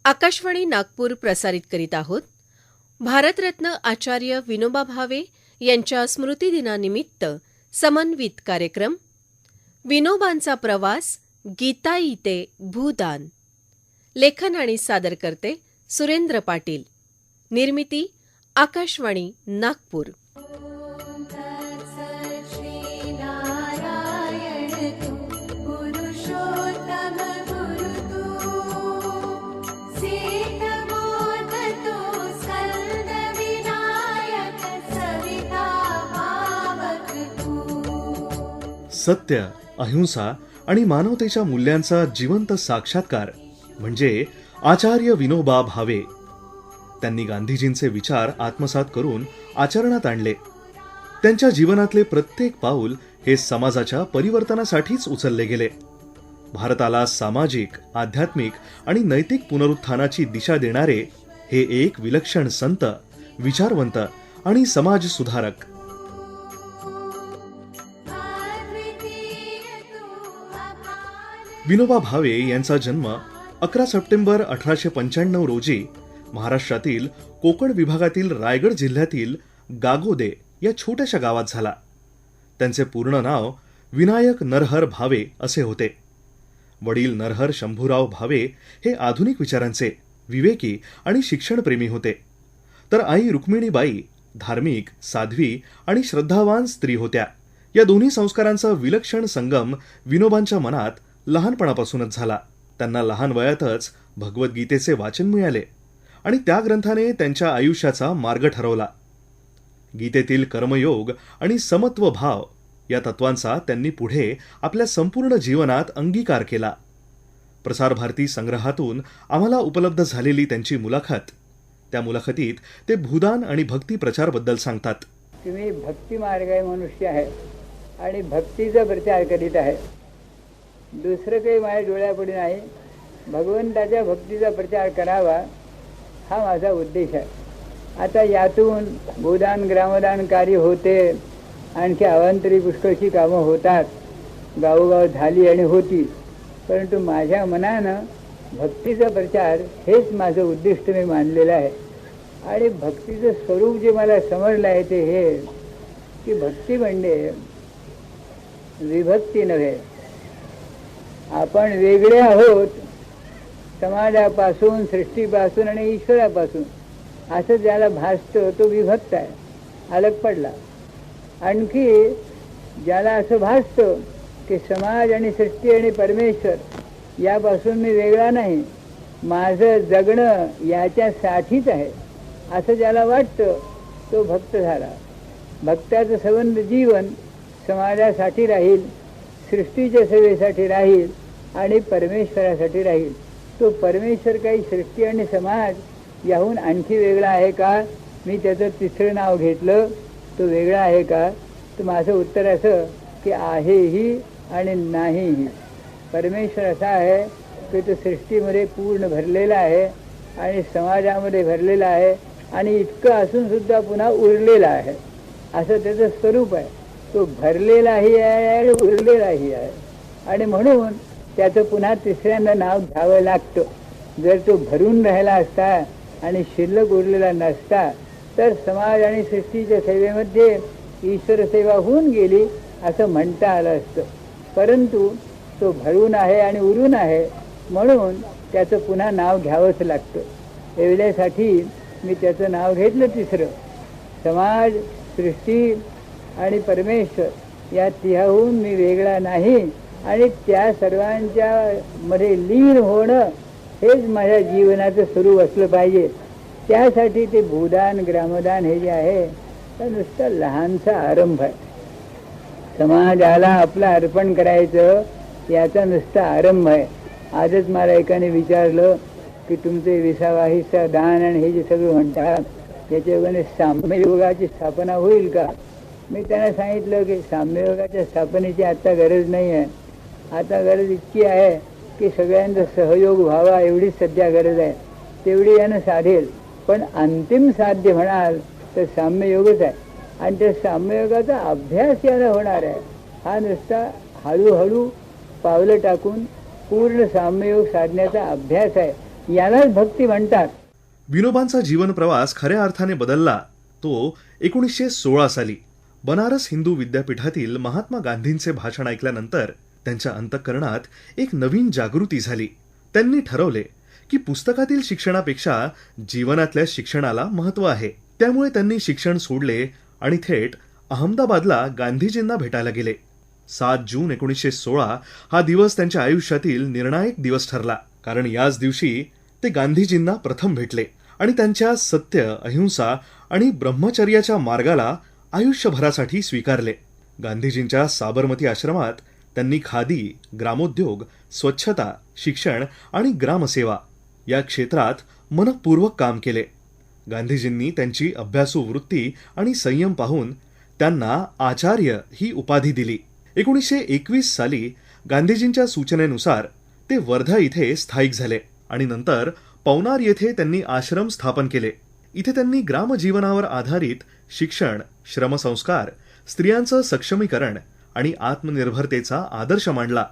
आकाशवाणी नागपूर प्रसारित करीत आहोत. भारतरत्न आचार्य विनोबा भावे यांच्या स्मृतिदिनानिमित्त समन्वित कार्यक्रम विनोबांचा प्रवास गीताई ते भूदान. लेखन आणि सादर करते सुरेंद्र पाटील. निर्मिती आकाशवाणी नागपूर. सत्य, अहिंसा आणि मानवतेच्या मूल्यांचा जिवंत साक्षात्कार म्हणजे आचार्य विनोबा भावे. त्यांनी गांधीजींचे विचार आत्मसात करून आचरणात आणले. त्यांच्या जीवनातले प्रत्येक पाऊल हे समाजाच्या परिवर्तनासाठीच उचलले गेले. भारताला सामाजिक, आध्यात्मिक आणि नैतिक पुनरुत्थानाची दिशा देणारे हे एक विलक्षण संत, विचारवंत आणि समाज सुधारक. विनोबा भावे यांचा जन्म 11 सप्टेंबर 1895 रोजी महाराष्ट्रातील कोकण विभागातील रायगड जिल्ह्यातील गागोदे या छोट्याशा गावात झाला. त्यांचे पूर्ण नाव विनायक नरहर भावे असे होते. वडील नरहर शंभूराव भावे हे आधुनिक विचारांचे, विवेकी आणि शिक्षणप्रेमी होते. तर आई रुक्मिणीबाई धार्मिक, साध्वी आणि श्रद्धावान स्त्री होत्या. या दोन्ही संस्कारांचा विलक्षण संगम विनोबांच्या मनात लहानपणापासूनच झाला. त्यांना लहान वयातच भगवद्गीतेचे वाचन मिळाले आणि त्या ग्रंथाने त्यांच्या आयुष्याचा मार्ग ठरवला. गीतेतील कर्मयोग आणि समत्व भाव या तत्वांचा त्यांनी पुढे आपल्या संपूर्ण जीवनात अंगीकार केला. प्रसार भारती संग्रहातून आम्हाला उपलब्ध झालेली त्यांची मुलाखत, त्या मुलाखतीत ते भूदान आणि भक्ती प्रचारबद्दल सांगतात. तुम्ही भक्ती मार्गाने मनुष्य आहे आणि भक्तीचा प्रचार करीत आहे. दुसरं काही माझ्या डोळ्यापुढे नाही. भगवंताच्या भक्तीचा प्रचार करावा हा माझा उद्देश आहे. आता यातून भूदान ग्रामदान कार्य होते, आणखी अवांतरी पुष्कळशी कामं होतात, गावोगाव झाली आणि होती. परंतु माझ्या मनानं भक्तीचा प्रचार हेच माझं उद्दिष्ट मी मानलेलं आहे. आणि भक्तीचं स्वरूप जे मला समजलं आहे ते हे की भक्ती म्हणजे विभक्ती नव्हे. आपण वेगळे आहोत समाजापासून, सृष्टीपासून आणि ईश्वरापासून असं ज्याला भासतं तो विभक्त आहे, अलग पडला. आणखी ज्याला असं भासतं की समाज आणि सृष्टी आणि परमेश्वर यापासून मी वेगळा नाही, माझं जगणं याच्यासाठीच आहे असं ज्याला वाटतं तो भक्त झाला. भक्ताचं संबंध जीवन समाजासाठी राहील, सृष्टीच्या सेवेसाठी राहील आणि परमेश्वरासाठी राहील. तो परमेश्वर काही सृष्टी आणि समाज याहून आणखी वेगळा आहे का? मी त्याचं तिसरं नाव घेतलं, तो वेगळा आहे का? तर माझं उत्तर असं की आहेही आणि नाहीही. परमेश्वर असा आहे की तो सृष्टीमध्ये पूर्ण भरलेला आहे आणि समाजामध्ये भरलेला आहे आणि इतकं असून सुद्धा पुन्हा उरलेला आहे, असं त्याचं स्वरूप आहे. तो भरलेलाही आहे आणि उरलेलाही आहे आणि म्हणून त्याचं पुन्हा तिसऱ्यांदा नाव घ्यावं लागतं. जर तो भरून राहिला असता आणि शिल्लक उरलेला नसता तर समाज आणि सृष्टीच्या सेवेमध्ये ईश्वर सेवा होऊन गेली असं म्हणता आलं असतं. परंतु तो भरून आहे आणि उरून आहे म्हणून त्याचं पुन्हा नाव घ्यावंच लागतं. एवढ्यासाठी मी त्याचं नाव घेतलं तिसरं. समाज, सृष्टी आणि परमेश्वर या तिहाहून मी वेगळा नाही आणि त्या सर्वांच्या मध्ये लीन होणं हेच माझ्या जीवनाचं स्वरूप असलं पाहिजे. त्यासाठी ते भूदान ग्रामदान हे जे आहे तर नुसतं लहानसा आरंभ आहे. समाजाला आपलं अर्पण करायचं याचा नुसता आरंभ आहे. आजच मला एकाने विचारलं की तुमचे 20वा हिस्सा दान आणि हे जे सगळं म्हणतात याच्या योगाने साम्ययोगाची स्थापना होईल का? मी त्यांना सांगितलं की साम्ययोगाच्या स्थापनेची आता गरज नाही आहे. आता गरज इतकी आहे की सगळ्यांचा सहयोग व्हावा एवढीच सध्या गरज आहे. तेवढी यानं साधेल. पण अंतिम साध्य म्हणाल तर साम्ययोगच आहे आणि त्या साम्ययोगाचा अभ्यास यानं होणार आहे. हा नुसता हळूहळू पावलं टाकून पूर्ण साम्ययोग साधण्याचा अभ्यास आहे. यालाच भक्ती म्हणतात. विनोबांचा जीवन प्रवास खऱ्या अर्थाने बदलला तो 1916 साली. बनारस हिंदू विद्यापीठातील महात्मा गांधींचे भाषण ऐकल्यानंतर त्यांच्या अंतःकरणात एक नवीन जागृती झाली. त्यांनी ठरवले की पुस्तकातील शिक्षणापेक्षा जीवनातल्या शिक्षणाला महत्त्व आहे. त्यामुळे त्यांनी शिक्षण सोडले आणि थेट अहमदाबादला गांधीजींना भेटायला गेले. 7 जून 1916 हा दिवस त्यांच्या आयुष्यातील निर्णायक दिवस ठरला, कारण याच दिवशी ते गांधीजींना प्रथम भेटले आणि त्यांच्या सत्य, अहिंसा आणि ब्रह्मचर्याच्या मार्गाला आयुष्यभरासाठी स्वीकारले. गांधीजींच्या साबरमती आश्रमात त्यांनी खादी, ग्रामोद्योग, स्वच्छता, शिक्षण आणि ग्रामसेवा या क्षेत्रात मनपूर्वक काम केले. गांधीजींनी त्यांची अभ्यासू वृत्ती आणि संयम पाहून त्यांना आचार्य ही उपाधी दिली. 1921 साली गांधीजींच्या सूचनेनुसार ते वर्धा इथे स्थायिक झाले आणि नंतर पवनार येथे त्यांनी आश्रम स्थापन केले. इथे त्यांनी ग्रामजीवनावर आधारित शिक्षण, श्रमसंस्कार, स्त्रियांचं सक्षमीकरण आणि आत्मनिर्भरतेचा आदर्श मांडला.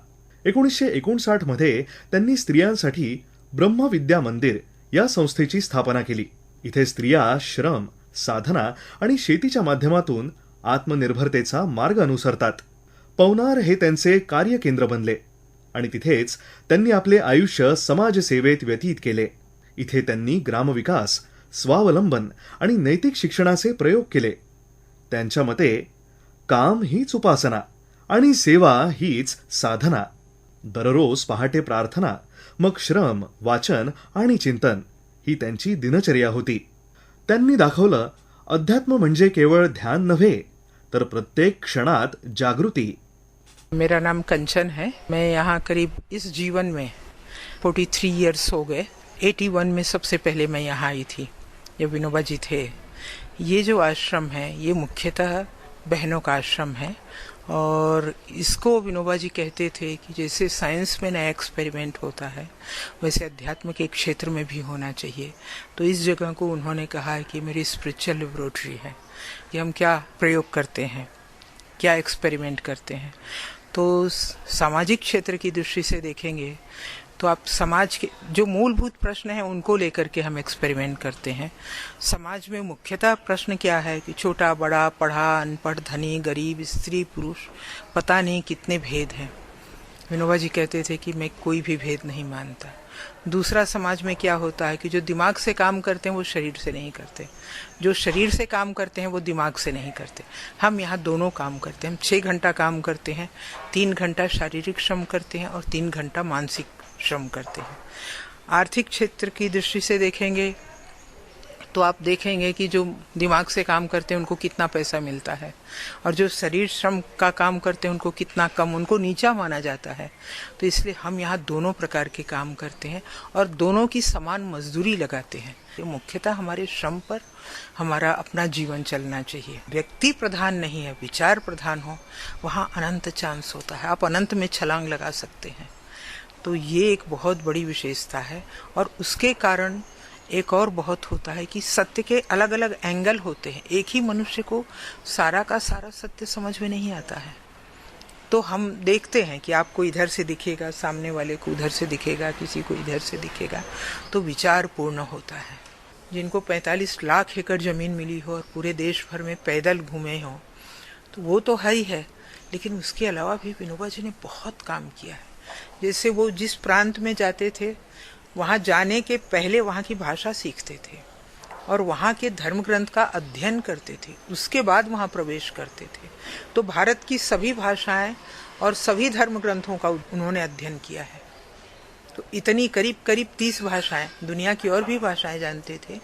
1959 मध्ये त्यांनी स्त्रियांसाठी ब्रह्मविद्या मंदिर या संस्थेची स्थापना केली. इथे स्त्रिया श्रम, साधना आणि शेतीच्या माध्यमातून आत्मनिर्भरतेचा मार्ग अनुसरतात. पवनार हे त्यांचे कार्यकेंद्र बनले आणि तिथेच त्यांनी आपले आयुष्य समाजसेवेत व्यतीत केले. इथे त्यांनी ग्रामविकास, स्वावलंबन आणि नैतिक शिक्षणाचे प्रयोग केले. त्यांच्या मते काम हीच उपासना आणि सेवा हीच साधना. दररोज पहाटे प्रार्थना, मग श्रम, वाचन आणि चिंतन ही त्यांची दिनचर्या होती. त्यांनी दाखवलं अध्यात्म म्हणजे केवळ ध्यान नव्हे, तर प्रत्येक क्षणात जागृती. मेरा नाम कंचन है. मैं यहाँ करीब इस जीवन में 43 इयर्स हो गए. 81 में सबसे पहले मैं यहाँ आई थी जब विनोबा जी थे. ये जो आश्रम है ये मुख्यतः बहनों का आश्रम है और इसको विनोबा जी कहते थे कि जैसे साइंस में नया एक्सपेरिमेंट होता है वैसे अध्यात्म के क्षेत्र में भी होना चाहिए. तो इस जगह को उन्होंने कहा है कि मेरी स्पिरिचुअल लेबोरेटरी है कि हम क्या प्रयोग करते हैं, क्या एक्सपेरिमेंट करते हैं. तो सामाजिक क्षेत्र की दृष्टि से देखेंगे तो आप समाज के जो मूलभूत प्रश्न हैं उनको लेकर के हम एक्सपेरिमेंट करते हैं. समाज में मुख्यतः प्रश्न क्या है कि छोटा बड़ा, पढ़ा अनपढ़, धनी गरीब, स्त्री पुरुष, पता नहीं कितने भेद हैं. विनोबा जी कहते थे कि मैं कोई भी भेद नहीं मानता. दूसरा, समाज में क्या होता है कि जो दिमाग से काम करते हैं वो शरीर से नहीं करते, जो शरीर से काम करते हैं वो दिमाग से नहीं करते. हम यहाँ दोनों काम करते हैं. हम 6 घंटा काम करते हैं, 3 घंटा शारीरिक श्रम करते हैं और 3 घंटा मानसिक श्रम करते हैं. आर्थिक क्षेत्र की दृष्टि से देखेंगे तो आप देखेंगे कि जो दिमाग से काम करते हैं उनको कितना पैसा मिलता है और जो शरीर श्रम का काम करते हैं उनको कितना कम, उनको नीचा माना जाता है. तो इसलिए हम यहाँ दोनों प्रकार के काम करते हैं और दोनों की समान मजदूरी लगाते हैं. तो मुख्यतः हमारे श्रम पर हमारा अपना जीवन चलना चाहिए. व्यक्ति प्रधान नहीं है, विचार प्रधान हो, वहाँ अनंत चांस होता है. आप अनंत में छलांग लगा सकते हैं. तो ये एक बहुत बड़ी विशेषता है. और उसके कारण एक और बहुत होता है कि सत्य के अलग अलग एंगल होते हैं. एक ही मनुष्य को सारा का सारा सत्य समझ में नहीं आता है. तो हम देखते हैं कि आपको इधर से दिखेगा, सामने वाले को उधर से दिखेगा, किसी को इधर से दिखेगा, तो विचार पूर्ण होता है. जिनको 45 लाख एकड़ जमीन मिली हो और पूरे देश भर में पैदल घूमे हो तो वो तो है ही है, लेकिन उसके अलावा भी विनोबा जी ने बहुत काम किया है. जैसे वो जिस प्रांत में जाते थे वहाँ जाने के पहले वहाँ की भाषा सीखते थे और वहाँ के धर्म ग्रंथ का अध्ययन करते थे, उसके बाद वहाँ प्रवेश करते थे. तो भारत की सभी भाषाएं और सभी धर्म ग्रंथों का उन्होंने अध्ययन किया है. तो इतनी करीब करीब 30 भाषाएं, दुनिया की और भी भाषाएं जानते थे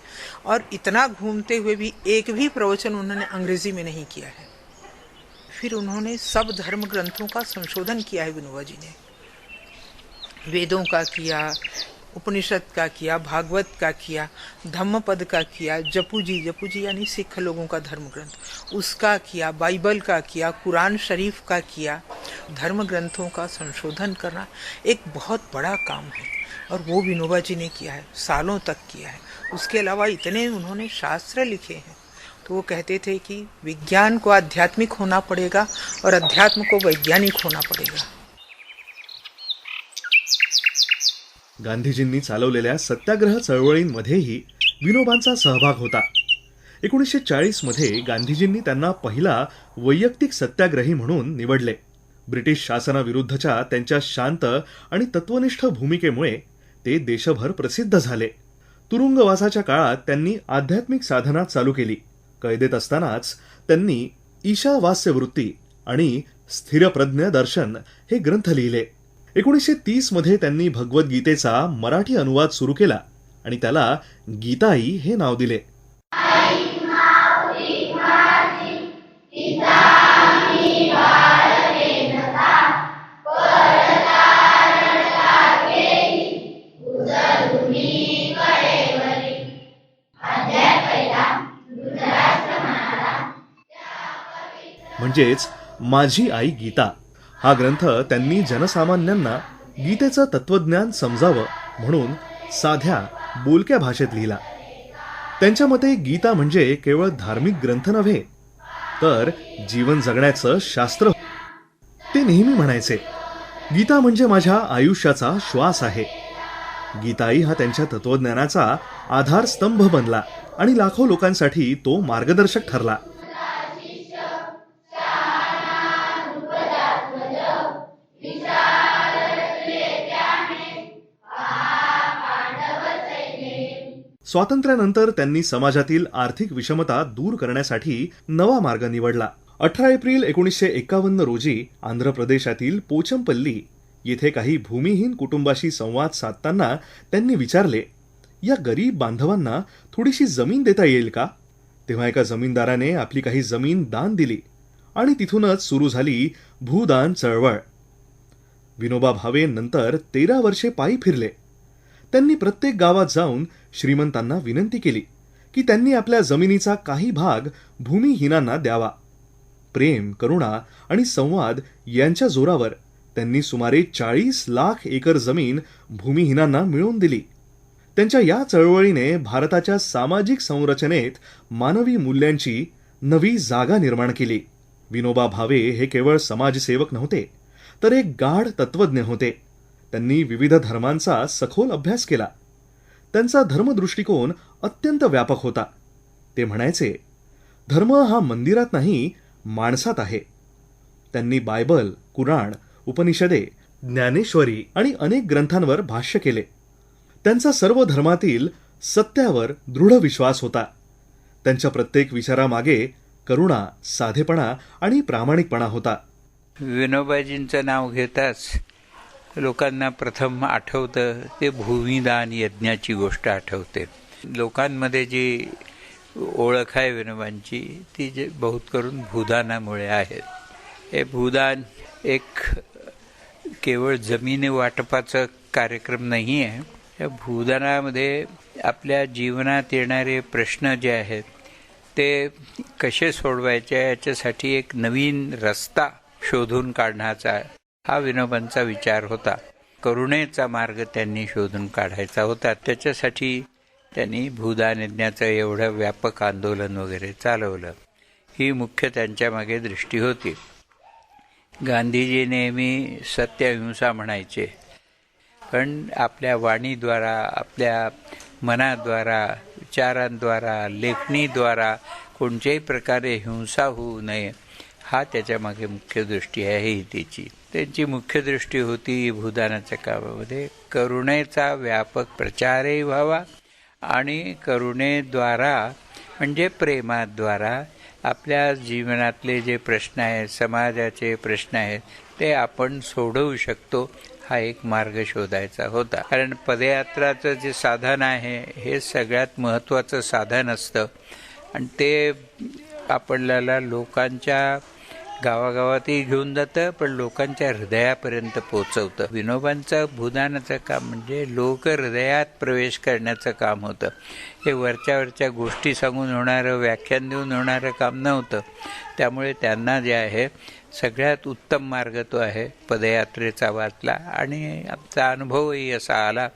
और इतना घूमते हुए भी एक भी प्रवचन उन्होंने अंग्रेजी में नहीं किया है. फिर उन्होंने सब धर्म ग्रंथों का संशोधन किया है. विनोबा जी ने वेदों का किया, उपनिषद का किया, भागवत का किया, धम्मपद का किया, जपू जी यानी सिख लोगों का धर्म ग्रंथ, उसका किया, बाइबल का किया, कुरान शरीफ का किया. धर्म ग्रंथों का संशोधन करना एक बहुत बड़ा काम है और वो विनोबा जी ने किया है, सालों तक किया है. उसके अलावा इतने उन्होंने शास्त्र लिखे हैं. तो वो कहते थे कि विज्ञान को आध्यात्मिक होना पड़ेगा और अध्यात्म को वैज्ञानिक होना पड़ेगा. गांधीजींनी चालवलेल्या सत्याग्रह चळवळींमध्येही विनोबांचा सहभाग होता. 1940 मध्ये गांधीजींनी त्यांना पहिला वैयक्तिक सत्याग्रही म्हणून निवडले. ब्रिटिश शासनाविरुद्धच्या त्यांच्या शांत आणि तत्वनिष्ठ भूमिकेमुळे ते देशभर प्रसिद्ध झाले. तुरुंगवासाच्या काळात त्यांनी आध्यात्मिक साधना चालू केली. कैदेत असतानाच त्यांनी ईशावास्य वृत्ती आणि स्थिरप्रज्ञ दर्शन हे ग्रंथ लिहिले. 1930 मध्ये त्यांनी भगवद्गीतेचा मराठी अनुवाद सुरू केला आणि त्याला गीताई हे नाव दिले. म्हणजेच माझी आई गीता हा ग्रंथ त्यांनी जनसामान्यांना गीतेचं तत्वज्ञान समजावं म्हणून साध्या बोलक्या भाषेत लिहिला. त्यांच्या मते गीता म्हणजे केवळ धार्मिक ग्रंथ नव्हे तर जीवन जगण्याचं शास्त्र. ते नेहमी म्हणायचे, गीता म्हणजे माझ्या आयुष्याचा श्वास आहे. गीताई हा त्यांच्या तत्वज्ञानाचा आधारस्तंभ बनला आणि लाखो लोकांसाठी तो मार्गदर्शक ठरला. स्वातंत्र्यानंतर त्यांनी समाजातील आर्थिक विषमता दूर करण्यासाठी नवा मार्ग निवडला. 18 एप्रिल 1951 रोजी आंध्र प्रदेशातील पोचमपल्ली येथे काही भूमिहीन कुटुंबाशी संवाद साधताना त्यांनी विचारले, या गरीब बांधवांना थोडीशी जमीन देता येईल का? तेव्हा एका जमीनदाराने आपली काही जमीन दान दिली आणि तिथूनच सुरू झाली भूदान चळवळ. विनोबा भावे नंतर 13 वर्षे पायी फिरले. त्यांनी प्रत्येक गावात जाऊन श्रीमंतांना विनंती केली की त्यांनी आपल्या जमिनीचा काही भाग भूमिहीनांना द्यावा. प्रेम, करुणा आणि संवाद यांच्या जोरावर त्यांनी सुमारे 40 लाख एकर जमीन भूमिहीनांना मिळवून दिली. त्यांच्या या चळवळीने भारताच्या सामाजिक संरचनेत मानवी मूल्यांची नवी जागा निर्माण केली. विनोबा भावे हे केवळ समाजसेवक नव्हते तर एक गाढ तत्वज्ञ होते. त्यांनी विविध धर्मांचा सखोल अभ्यास केला. त्यांचा धर्मदृष्टिकोन अत्यंत व्यापक होता. ते म्हणायचे, धर्म हा मंदिरात नाही, माणसात आहे. त्यांनी बायबल, कुराण, उपनिषदे, ज्ञानेश्वरी आणि अनेक ग्रंथांवर भाष्य केले. त्यांचा सर्व धर्मातील सत्यावर दृढ विश्वास होता. त्यांच्या प्रत्येक विचारामागे करुणा, साधेपणा आणि प्रामाणिकपणा होता. विनोबाजींचं नाव घेताच लोकांना प्रथम आठवतं ते भूमिदान यज्ञाची गोष्ट आठवते. लोकांमध्ये जी ओळख आहे विनोबांची ती जे बहुत करून भूदानामुळे आहे. हे भूदान एक केवळ जमिनी वाटपाचा कार्यक्रम नाही आहे. या भूदानामध्ये आपल्या जीवनात येणारे प्रश्न जे आहेत ते कसे सोडवायचे याच्यासाठी एक नवीन रस्ता शोधून काढण्याचा हा विनोबांचा विचार होता. करुणेचा मार्ग त्यांनी शोधून काढायचा होता. त्याच्यासाठी त्यांनी भूदान यज्ञाचं एवढं व्यापक आंदोलन वगैरे चालवलं. ही मुख्य त्यांच्या मागे दृष्टी होती. गांधीजी नेहमी सत्यअहिंसा म्हणायचे, पण आपल्या वाणीद्वारा, आपल्या मनाद्वारा, विचारांद्वारा, लेखणीद्वारा कोणत्याही प्रकारे हिंसा होऊ नये हा त्याच्या मागे मुख्य दृष्टी आहे. ही त्याची त्यांची मुख्य दृष्टी होती भूदानाच्या कामामध्ये करुणेचा व्यापक प्रचारही व्हावा आणि करुणेद्वारा म्हणजे प्रेमाद्वारा आपल्या जीवनातले जे प्रश्न आहेत, समाजाचे प्रश्न आहेत ते आपण सोडवू शकतो हा एक मार्ग शोधायचा होता. कारण पदयात्राचं जे साधन आहे हे सगळ्यात महत्त्वाचं साधन असतं आणि ते आपल्याला लोकांच्या गावागावातही घेऊन जातं पण लोकांच्या हृदयापर्यंत पोचवतं. विनोबांचं भूदानाचं काम म्हणजे लोक हृदयात प्रवेश करण्याचं काम होतं. हे वरच्या गोष्टी सांगून होणारं, व्याख्यान देऊन होणारं काम नव्हतं. त्यामुळे त्यांना जे आहे सगळ्यात उत्तम मार्ग तो आहे पदयात्रेचा वाचला आणि आमचा अनुभवही असा आला.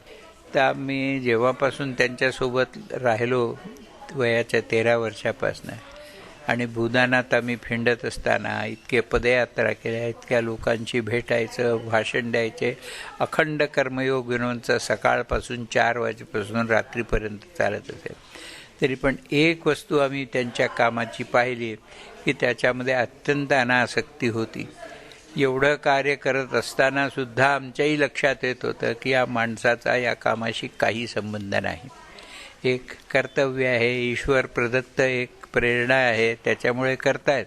तर मी जेव्हापासून त्यांच्यासोबत राहिलो वयाच्या 13 वर्षापासून आणि भूदानात आम्ही फिरत असताना इतके पदयात्रा केल्या, इतक्या लोकांची भेटायचं, भाषण द्यायचे. अखंड कर्मयोग विनोदचा सकाळपासून 4 वाजेपासून रात्रीपर्यंत चालत असेल. तरी पण एक वस्तू आम्ही त्यांच्या कामाची पाहिली की त्याच्यामध्ये अत्यंत अनासक्ती होती. एवढं कार्य करत असताना सुद्धा आमच्याही लक्षात येत होतं की या माणसाचा या कामाशी काही संबंध नाही. एक कर्तव्य आहे, ईश्वर प्रदत्त एक प्रेरणा आहे, त्याच्यामुळे करतायत,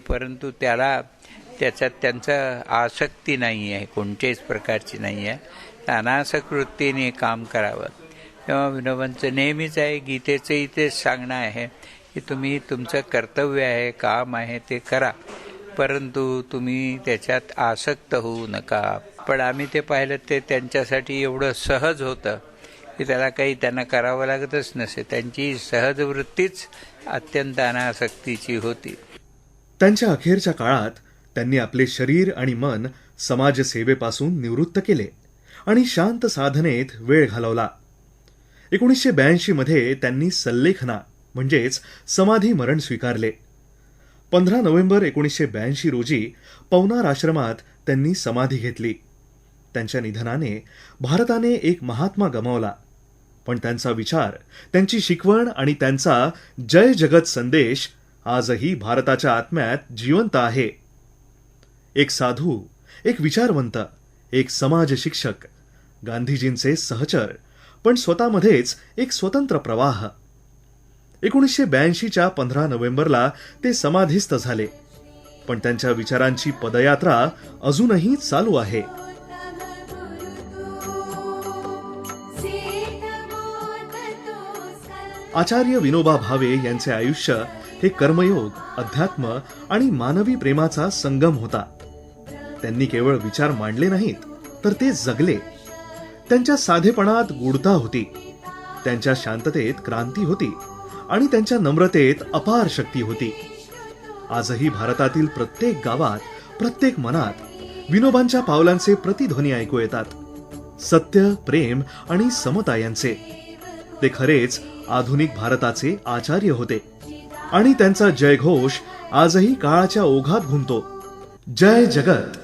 परंतु त्याच्यात त्यांचं आसक्ती नाही आहे, कोणत्याच प्रकारची नाही आहे. अनासक्त वृत्तीने काम करावं. तेव्हा विनोबांचं नेहमीच आहे, गीतेचंही तेच सांगणं आहे की तुम्ही तुमचं कर्तव्य आहे, काम आहे ते करा, परंतु तुम्ही त्याच्यात आसक्त होऊ नका. पण आम्ही ते पाहिलं ते त्यांच्यासाठी एवढं सहज होतं की त्यांना करावं लागतच नसे. त्यांची सहज वृत्तीच अत्यंत अनासक्तीची होती. त्यांच्या अखेरच्या काळात त्यांनी आपले शरीर आणि मन समाजसेवेपासून निवृत्त केले आणि शांत साधनेत वेळ घालवला. 1982 मध्ये त्यांनी सल्लेखना म्हणजेच समाधी मरण स्वीकारले. 15 नोव्हेंबर 1982 रोजी पवनार आश्रमात त्यांनी समाधी घेतली. त्यांच्या निधनाने भारताने एक महात्मा गमावला, पण त्यांचा विचार, त्यांची शिकवण आणि त्यांचा जय जगत संदेश आजही भारताच्या आत्म्यात जिवंत आहे. एक साधू, एक विचारवंत, एक समाज शिक्षक, गांधीजींचे सहचर, पण स्वतःमध्येच एक स्वतंत्र प्रवाह. 1982च्या 15 नोव्हेंबरला ते समाधीस्थ झाले, पण त्यांच्या विचारांची पदयात्रा अजूनही चालू आहे. आचार्य विनोबा भावे यांचे आयुष्य हे कर्मयोग, अध्यात्म आणि मानवी प्रेमाचा संगम होता. त्यांनी केवळ विचार मांडले नाहीत, तर ते जगले. त्यांच्या साधेपणात गूढता होती, त्यांच्या शांततेत क्रांती होती आणि त्यांच्या नम्रतेत अपार शक्ती होती. आजही भारतातील प्रत्येक गावात, प्रत्येक मनात विनोबांच्या पावलांचे प्रतिध्वनी ऐकू येतात. सत्य, प्रेम आणि समता यांचे. ते खरेच आधुनिक भारताचे आचार्य होते आणि त्यांचा जयघोष आजही काळाच्या ओघात घुमतो. जय जगत.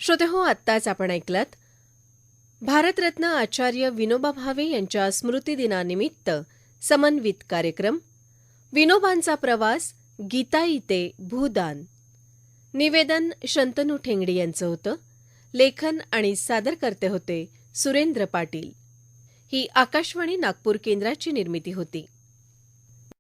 श्रोतेहो, आत्ताच आपण ऐकलात भारतरत्न आचार्य विनोबा भावे यांच्या स्मृतिदिनानिमित्त समन्वित कार्यक्रम विनोबांचा प्रवास गीताई ते भूदान. निवेदन शंतनू ठेंगडी यांचं होतं. लेखन आणि सादरकर्ते होते सुरेंद्र पाटील. ही आकाशवाणी नागपूर केंद्राची निर्मिती होती.